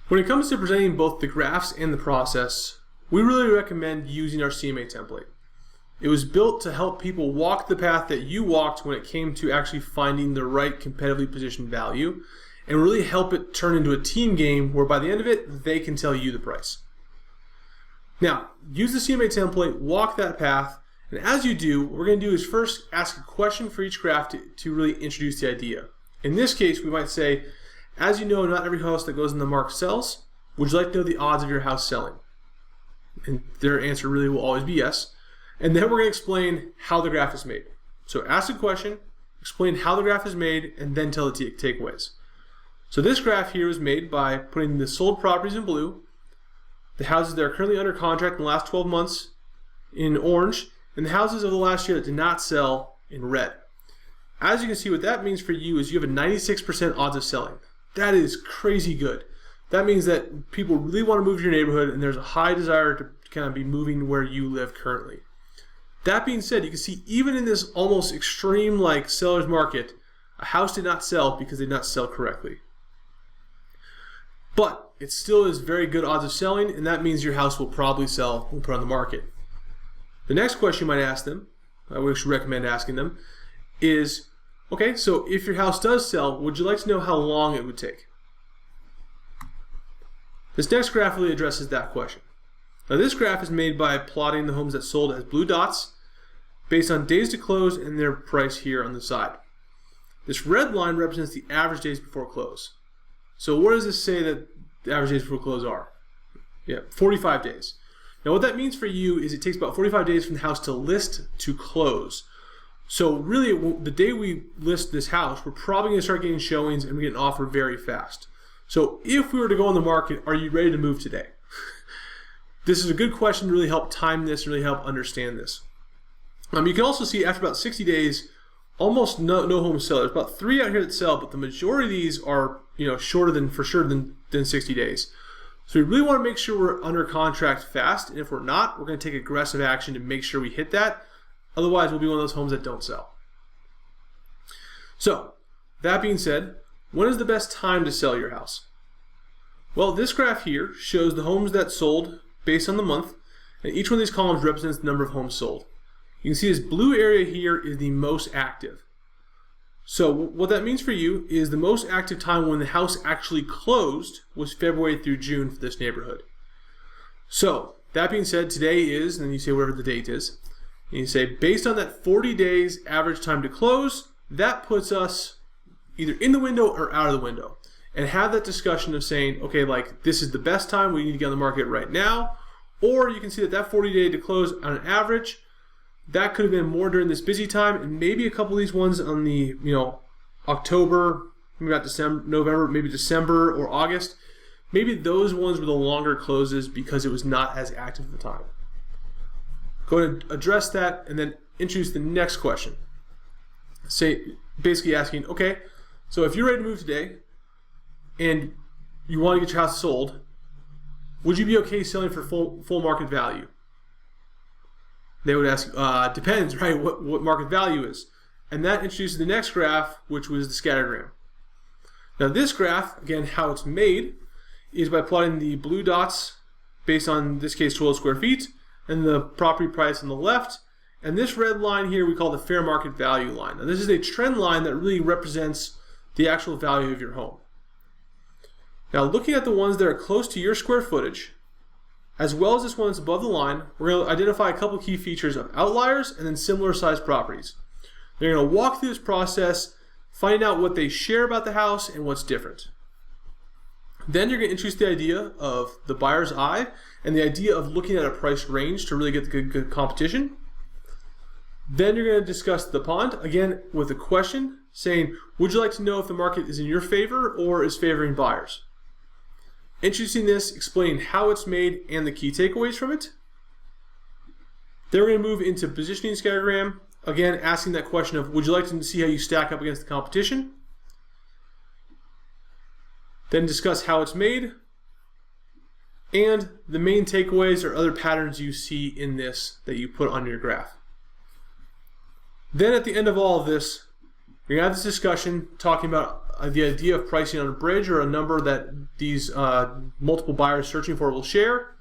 When it comes to presenting both the graphs and the process, we really recommend using our CMA template. It was built to help people walk the path that you walked when it came to actually finding the right competitively positioned value, and really help it turn into a team game where by the end of it, they can tell you the price. Now, use the CMA template, walk that path, and as you do, what we're going to do is first ask a question for each graph to really introduce the idea. In this case, we might say, as you know, not every house that goes in the market sells. Would you like to know the odds of your house selling? And their answer really will always be yes. And then we're going to explain how the graph is made. So ask a question, explain how the graph is made, and then tell the takeaways. So this graph here was made by putting the sold properties in blue, the houses that are currently under contract in the last 12 months in orange, and the houses of the last year that did not sell in red. As you can see, what that means for you is you have a 96% odds of selling. That is crazy good. That means that people really want to move to your neighborhood, and there's a high desire to kind of be moving where you live currently. That being said, you can see even in this almost extreme like seller's market, a house did not sell because they did not sell correctly. But it still is very good odds of selling, and that means your house will probably sell when put on the market. The next question you might ask them, I would recommend asking them, is, okay, so if your house does sell, would you like to know how long it would take? This next graph really addresses that question. Now this graph is made by plotting the homes that sold as blue dots based on days to close and their price here on the side. This red line represents the average days before close. So what does this say that the average days before close are? Yeah, 45 days. Now what that means for you is it takes about 45 days from the house to list to close. So really, the day we list this house, we're probably going to start getting showings and we get an offer very fast. So if we were to go on the market, are you ready to move today? This is a good question to really help time this and really help understand this. You can also see after about 60 days, almost no homes sell. There's about 3 out here that sell, but the majority of these are shorter than 60 days. So we really want to make sure we're under contract fast, and if we're not, we're going to take aggressive action to make sure we hit that. Otherwise, we'll be one of those homes that don't sell. So, that being said, when is the best time to sell your house? Well, this graph here shows the homes that sold based on the month, and each one of these columns represents the number of homes sold. You can see this blue area here is the most active. So what that means for you is the most active time when the house actually closed was February through June for this neighborhood. So, that being said, today is, and then you say whatever the date is, and you say, based on that 40 days average time to close, that puts us either in the window or out of the window. And have that discussion of saying, okay, like this is the best time, we need to get on the market right now. Or you can see that 40-day to close on an average, that could have been more during this busy time, and maybe a couple of these ones on the, October, maybe not December, November, maybe December or August. Maybe those ones were the longer closes because it was not as active at the time. Go ahead and address that and then introduce the next question. Basically asking, okay, so if you're ready to move today and you want to get your house sold, would you be okay selling for full market value? They would ask, depends, right, what market value is. And that introduces the next graph, which was the scattergram. Now this graph, again, how it's made is by plotting the blue dots based on, in this case, 12 square feet, and the property price on the left. And this red line here we call the fair market value line. Now this is a trend line that really represents the actual value of your home. Now looking at the ones that are close to your square footage, as well as this one that's above the line, we're going to identify a couple key features of outliers and then similar sized properties. They're going to walk through this process, find out what they share about the house and what's different. Then you're going to introduce the idea of the buyer's eye and the idea of looking at a price range to really get the good competition. Then you're going to discuss the pond, again with a question saying, would you like to know if the market is in your favor or is favoring buyers? Introducing this, explaining how it's made and the key takeaways from it. Then we're going to move into positioning scattergram, again asking that question of, would you like to see how you stack up against the competition? Then discuss how it's made, and the main takeaways or other patterns you see in this that you put on your graph. Then at the end of all of this, You're going to have this discussion talking about the idea of pricing on a bridge or a number that these multiple buyers searching for will share.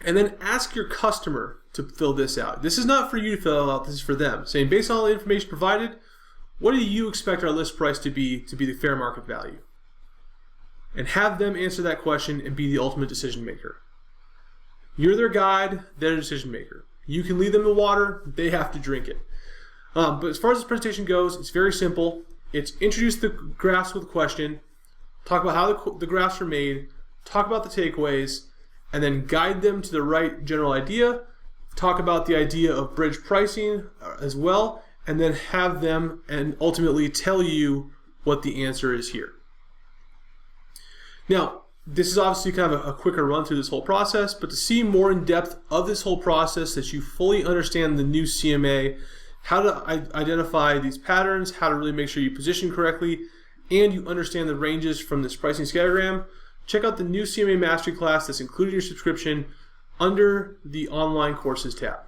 And then ask your customer to fill this out. This is not for you to fill out, this is for them. Saying, based on all the information provided, what do you expect our list price to be the fair market value? And have them answer that question and be the ultimate decision maker. You're their guide, they're the decision maker. You can lead them to water, they have to drink it. But as far as this presentation goes, it's very simple. It's introduce the graphs with a question, talk about how the graphs are made, talk about the takeaways, and then guide them to the right general idea, talk about the idea of bridge pricing as well, and then have them and ultimately tell you what the answer is here. Now, this is obviously kind of a quicker run through this whole process, but to see more in depth of this whole process, that you fully understand the new CMA, how to identify these patterns, how to really make sure you position correctly, and you understand the ranges from this pricing scattergram, check out the new CMA Mastery class that's included in your subscription under the online courses tab.